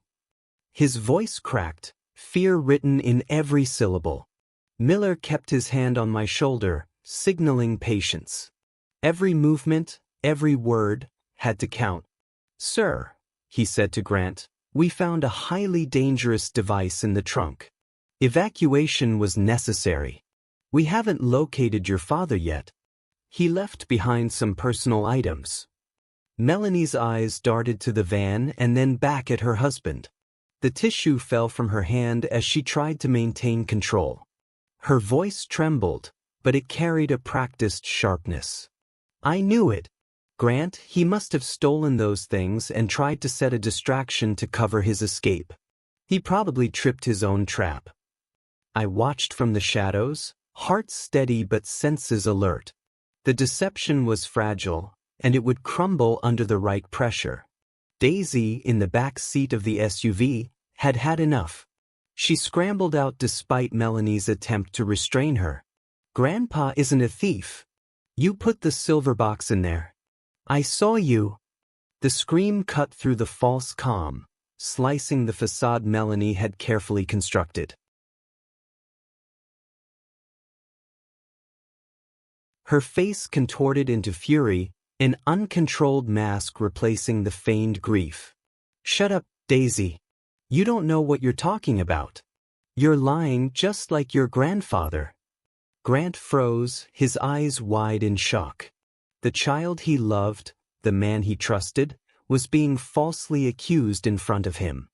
Speaker 1: His voice cracked, fear written in every syllable. Miller kept his hand on my shoulder, signaling patience. Every movement, every word, had to count. "Sir," he said to Grant, "we found a highly dangerous device in the trunk. Evacuation was necessary. We haven't located your father yet. He left behind some personal items." Melanie's eyes darted to the van and then back at her husband. The tissue fell from her hand as she tried to maintain control. Her voice trembled, but it carried a practiced sharpness. "I knew it. Grant, he must have stolen those things and tried to set a distraction to cover his escape. He probably tripped his own trap." I watched from the shadows, heart steady but senses alert. The deception was fragile, and it would crumble under the right pressure. Daisy, in the back seat of the SUV, had had enough. She scrambled out despite Melanie's attempt to restrain her. "Grandpa isn't a thief. You put the silver box in there. I saw you." The scream cut through the false calm, slicing the facade Melanie had carefully constructed. Her face contorted into fury, an uncontrolled mask replacing the feigned grief. "Shut up, Daisy. You don't know what you're talking about. You're lying just like your grandfather." Grant froze, his eyes wide in shock. The child he loved, the man he trusted, was being falsely accused in front of him.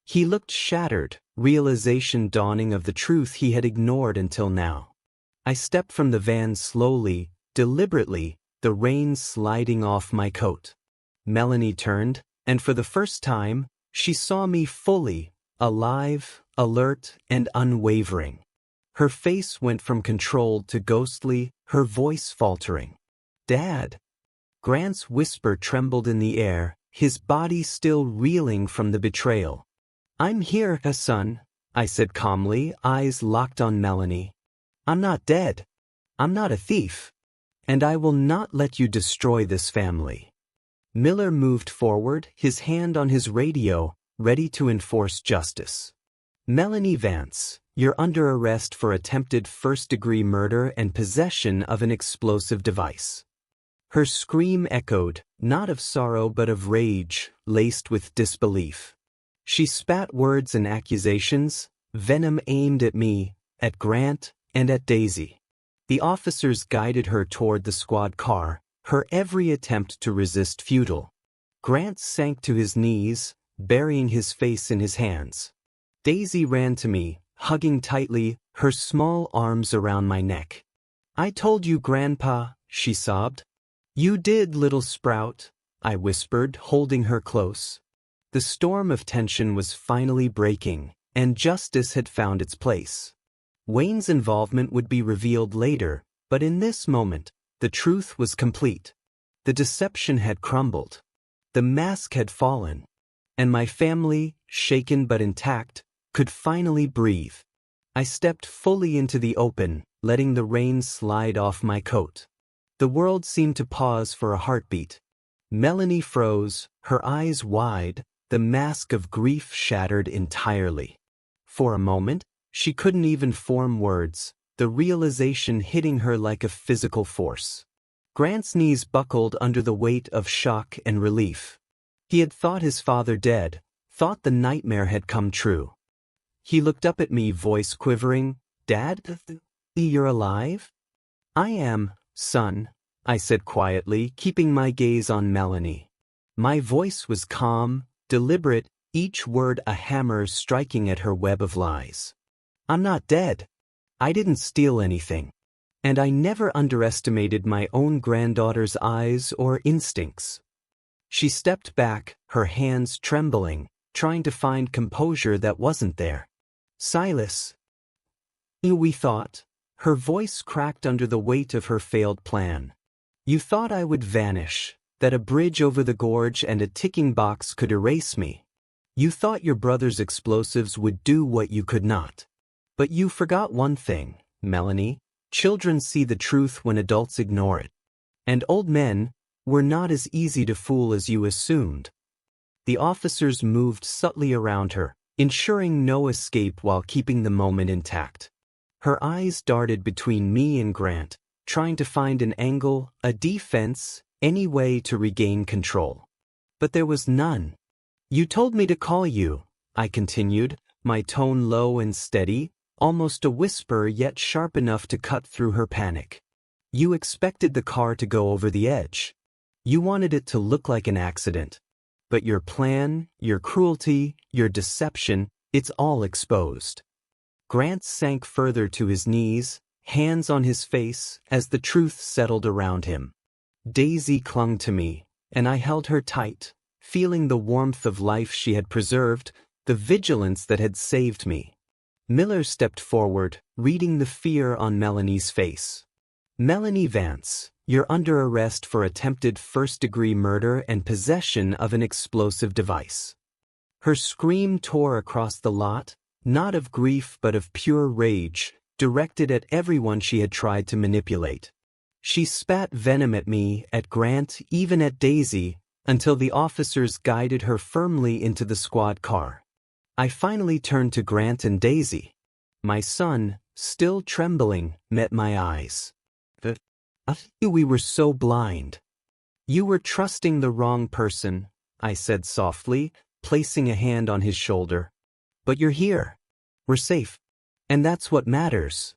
Speaker 1: He looked shattered, realization dawning of the truth he had ignored until now. I stepped from the van slowly, deliberately, the reins sliding off my coat. Melanie turned, and for the first time, she saw me fully, alive, alert, and unwavering. Her face went from controlled to ghostly, her voice faltering. "Dad." Grant's whisper trembled in the air, his body still reeling from the betrayal. "I'm here, son," I said calmly, eyes locked on Melanie. "I'm not dead. I'm not a thief. And I will not let you destroy this family." Miller moved forward, his hand on his radio, ready to enforce justice. "Melanie Vance, you're under arrest for attempted first-degree murder and possession of an explosive device." Her scream echoed, not of sorrow but of rage, laced with disbelief. She spat words and accusations, venom aimed at me, at Grant, and at Daisy. The officers guided her toward the squad car, her every attempt to resist futile. Grant sank to his knees, burying his face in his hands. Daisy ran to me, hugging tightly, her small arms around my neck. "I told you, Grandpa," she sobbed. "You did, little sprout," I whispered, holding her close. The storm of tension was finally breaking, and justice had found its place. Wayne's involvement would be revealed later, but in this moment, the truth was complete. The deception had crumbled. The mask had fallen. And my family, shaken but intact, could finally breathe. I stepped fully into the open, letting the rain slide off my coat. The world seemed to pause for a heartbeat. Melanie froze, her eyes wide, the mask of grief shattered entirely. For a moment, she couldn't even form words, the realization hitting her like a physical force. Grant's knees buckled under the weight of shock and relief. He had thought his father dead, thought the nightmare had come true. He looked up at me, voice quivering. "Dad, you're alive?" "I am, son," I said quietly, keeping my gaze on Melanie. My voice was calm, deliberate, each word a hammer striking at her web of lies. "I'm not dead. I didn't steal anything. And I never underestimated my own granddaughter's eyes or instincts." She stepped back, her hands trembling, trying to find composure that wasn't there. "Silas," we thought. Her voice cracked under the weight of her failed plan. "You thought I would vanish, that a bridge over the gorge and a ticking box could erase me. You thought your brother's explosives would do what you could not. But you forgot one thing, Melanie. Children see the truth when adults ignore it. And old men were not as easy to fool as you assumed." The officers moved subtly around her, ensuring no escape while keeping the moment intact. Her eyes darted between me and Grant, trying to find an angle, a defense, any way to regain control. But there was none. "You told me to call you," I continued, my tone low and steady, almost a whisper yet sharp enough to cut through her panic. "You expected the car to go over the edge. You wanted it to look like an accident. But your plan, your cruelty, your deception, it's all exposed." Grant sank further to his knees, hands on his face, as the truth settled around him. Daisy clung to me, and I held her tight, feeling the warmth of life she had preserved, the vigilance that had saved me. Miller stepped forward, reading the fear on Melanie's face. "Melanie Vance, you're under arrest for attempted first-degree murder and possession of an explosive device." Her scream tore across the lot, not of grief but of pure rage, directed at everyone she had tried to manipulate. She spat venom at me, at Grant, even at Daisy, until the officers guided her firmly into the squad car. I finally turned to Grant and Daisy. My son, still trembling, met my eyes. "We were so blind." "You were trusting the wrong person," I said softly, placing a hand on his shoulder. "But you're here. We're safe. And that's what matters."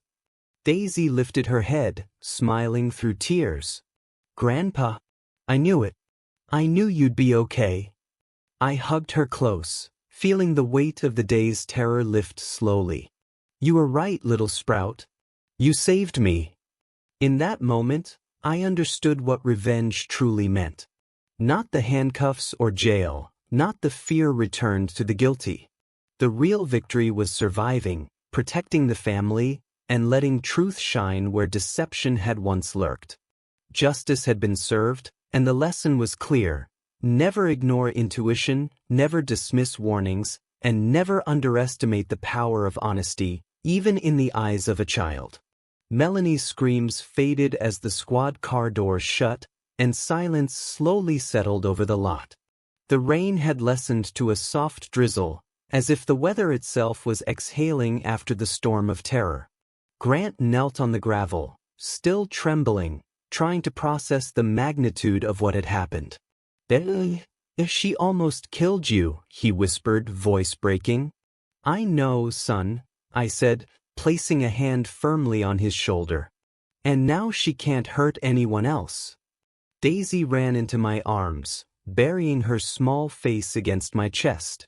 Speaker 1: Daisy lifted her head, smiling through tears. "Grandpa, I knew it. I knew you'd be okay." I hugged her close, feeling the weight of the day's terror lift slowly. "You were right, little sprout. You saved me." In that moment, I understood what revenge truly meant. Not the handcuffs or jail, not the fear returned to the guilty. The real victory was surviving, protecting the family, and letting truth shine where deception had once lurked. Justice had been served, and the lesson was clear. Never ignore intuition, never dismiss warnings, and never underestimate the power of honesty, even in the eyes of a child. Melanie's screams faded as the squad car doors shut, and silence slowly settled over the lot. The rain had lessened to a soft drizzle, as if the weather itself was exhaling after the storm of terror. Grant knelt on the gravel, still trembling, trying to process the magnitude of what had happened. She almost killed you," he whispered, voice breaking. "I know, son," I said, placing a hand firmly on his shoulder. "And now she can't hurt anyone else." Daisy ran into my arms, burying her small face against my chest.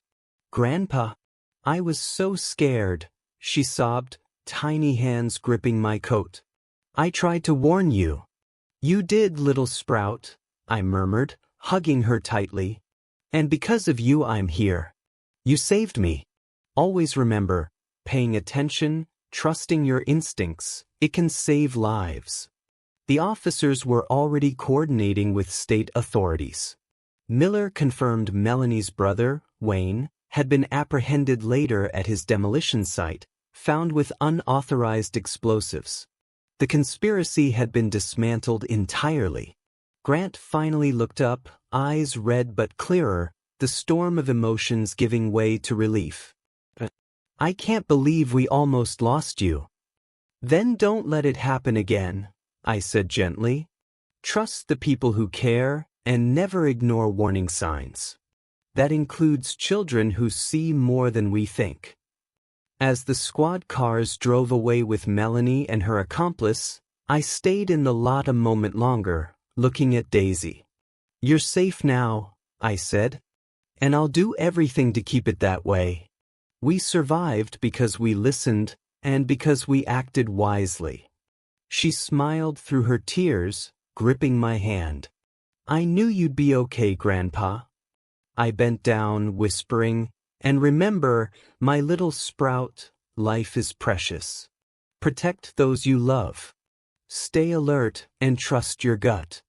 Speaker 1: "Grandpa, I was so scared," she sobbed, tiny hands gripping my coat. "I tried to warn you." "You did, little sprout," I murmured, hugging her tightly. "And because of you I'm here. You saved me. Always remember, paying attention, trusting your instincts, it can save lives." The officers were already coordinating with state authorities. Miller confirmed Melanie's brother, Wayne, had been apprehended later at his demolition site, found with unauthorized explosives. The conspiracy had been dismantled entirely. Grant finally looked up, eyes red but clearer, the storm of emotions giving way to relief. "I can't believe we almost lost you." "Then don't let it happen again," I said gently. "Trust the people who care, and never ignore warning signs. That includes children who see more than we think." As the squad cars drove away with Melanie and her accomplice, I stayed in the lot a moment longer, looking at Daisy. "You're safe now," I said. "And I'll do everything to keep it that way." We survived because we listened and because we acted wisely. She smiled through her tears, gripping my hand. "I knew you'd be okay, Grandpa." I bent down, whispering, "And remember, my little sprout, life is precious. Protect those you love. Stay alert and trust your gut."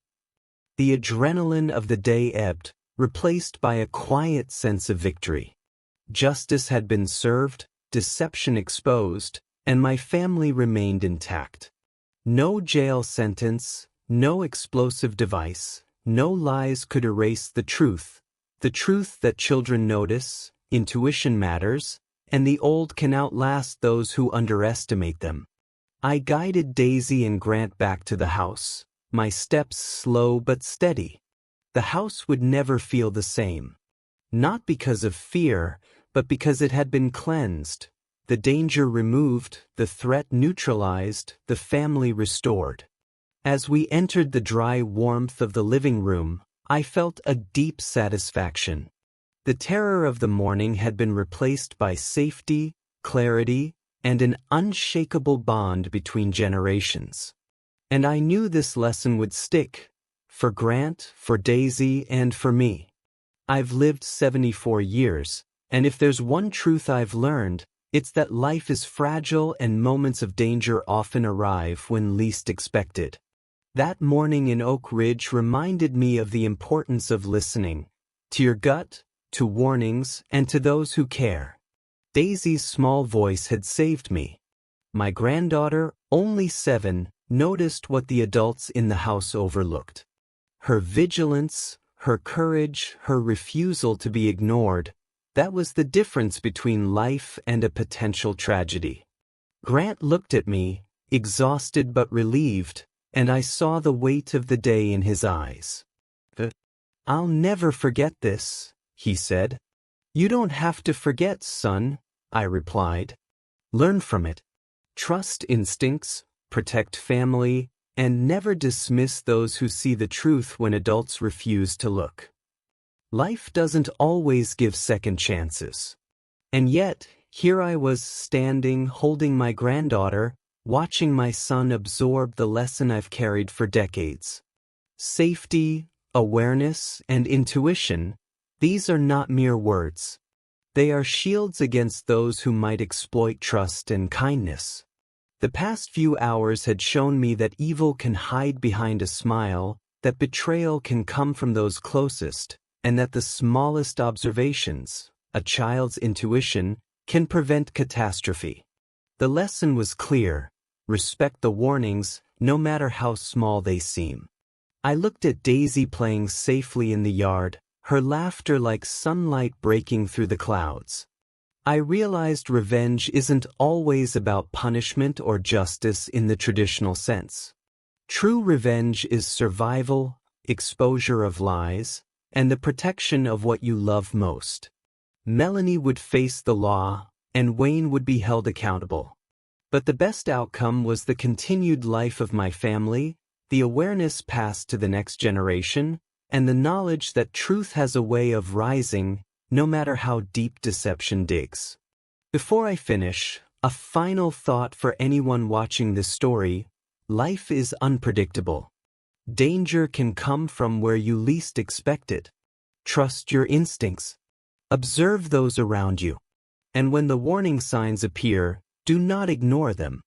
Speaker 1: The adrenaline of the day ebbed, replaced by a quiet sense of victory. Justice had been served, deception exposed, and my family remained intact. No jail sentence, no explosive device, no lies could erase the truth that children notice, intuition matters, and the old can outlast those who underestimate them. I guided Daisy and Grant back to the house, my steps slow but steady. The house would never feel the same. Not because of fear, but because it had been cleansed, the danger removed, the threat neutralized, the family restored. As we entered the dry warmth of the living room, I felt a deep satisfaction. The terror of the morning had been replaced by safety, clarity, and an unshakable bond between generations. And I knew this lesson would stick, for Grant, for Daisy, and for me. I've lived 74 years, and if there's one truth I've learned, it's that life is fragile and moments of danger often arrive when least expected. That morning in Oak Ridge reminded me of the importance of listening, to your gut, to warnings, and to those who care. Daisy's small voice had saved me. My granddaughter, only 7, noticed what the adults in the house overlooked. Her vigilance, her courage, her refusal to be ignored, that was the difference between life and a potential tragedy. Grant looked at me, exhausted but relieved, and I saw the weight of the day in his eyes. "I'll never forget this," he said. "You don't have to forget, son," I replied. "Learn from it. Trust instincts, protect family, and never dismiss those who see the truth when adults refuse to look. Life doesn't always give second chances." And yet, here I was standing, holding my granddaughter, watching my son absorb the lesson I've carried for decades. Safety, awareness, and intuition, these are not mere words. They are shields against those who might exploit trust and kindness. The past few hours had shown me that evil can hide behind a smile, that betrayal can come from those closest, and that the smallest observations, a child's intuition, can prevent catastrophe. The lesson was clear: respect the warnings, no matter how small they seem. I looked at Daisy playing safely in the yard, her laughter like sunlight breaking through the clouds. I realized revenge isn't always about punishment or justice in the traditional sense. True revenge is survival, exposure of lies, and the protection of what you love most. Melanie would face the law, and Wayne would be held accountable. But the best outcome was the continued life of my family, the awareness passed to the next generation, and the knowledge that truth has a way of rising, no matter how deep deception digs. Before I finish, a final thought for anyone watching this story: life is unpredictable. Danger can come from where you least expect it. Trust your instincts. Observe those around you. And when the warning signs appear, do not ignore them.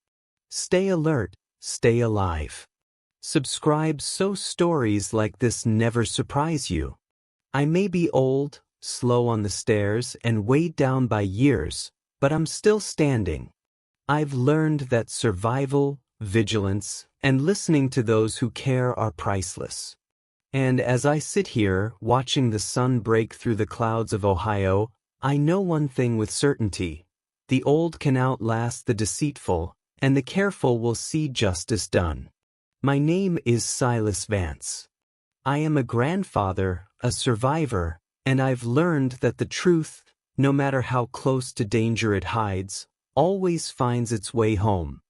Speaker 1: Stay alert, stay alive. Subscribe so stories like this never surprise you. I may be old, slow on the stairs, and weighed down by years, but I'm still standing. I've learned that survival, vigilance, and listening to those who care are priceless. And as I sit here, watching the sun break through the clouds of Ohio, I know one thing with certainty: the old can outlast the deceitful, and the careful will see justice done. My name is Silas Vance. I am a grandfather, a survivor, and I've learned that the truth, no matter how close to danger it hides, always finds its way home.